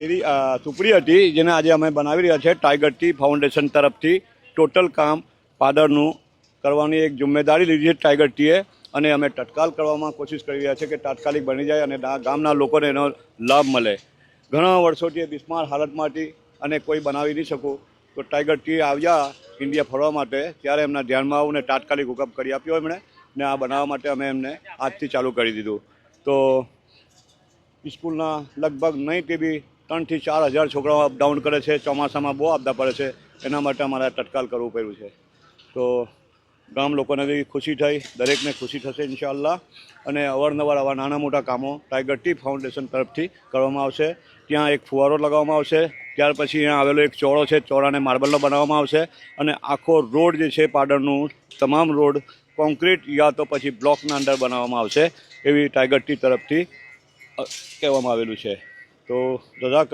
એવી ઝૂંપડી હતી જેને આજે અમે બનાવી રહ્યા છે ટાઈગર ટી ફાઉન્ડેશન તરફથી ટોટલ કામ પાદરનું કરવાની એક જિમ્મેદારી લીધી છે ટાઈગર ટીએ અને અમે તત્કાલ કરવામાં કોશિશ કરી રહ્યા છીએ કે તાત્કાલિક બની જાય અને ગામના લોકોને એનો લાભ મળે. ઘણા વર્ષોથી બિસ્માર હાલતમાં હતી અને કોઈ બનાવી નહીં શકું તો ટાઈગર ટી આવ્યા ઇન્ડિયા ફરવા માટે ત્યારે એમના ધ્યાનમાં આવું ને તાત્કાલિક હુકમ કરી આપ્યો એમણે ને આ બનાવવા માટે અમે એમને આજથી ચાલુ કરી દીધું. તો સ્કૂલના લગભગ નહીં તે બી 3 થી 4 હજાર છોકરાઓ અપડાઉન કરે છે. ચોમાસામાં બહુ આપદા પડે છે, એના માટે અમારે તત્કાલ કરવું પડ્યું છે. તો ગામ લોકોને બી ખુશી થઈ, દરેકને ખુશી થશે ઇન્શાઅલ્લાહ. અને અવારનવાર આવા નાના મોટા કામો ટાઈગર ટી ફાઉન્ડેશન તરફથી કરવામાં આવશે. ત્યાં એક ફુવારો લગાવવામાં આવશે, ત્યાર પછી અહીંયા આવેલો એક ચોરો છે, ચોરાને માર્બલનો બનાવવામાં આવશે અને આખો રોડ જે છે પાદરનું તમામ રોડ કોન્ક્રીટ યા તો પછી બ્લોકના અંદર બનાવવામાં આવશે એવી ટાઈગર ટી તરફથી કહેવામાં આવેલું છે. તો જઝાક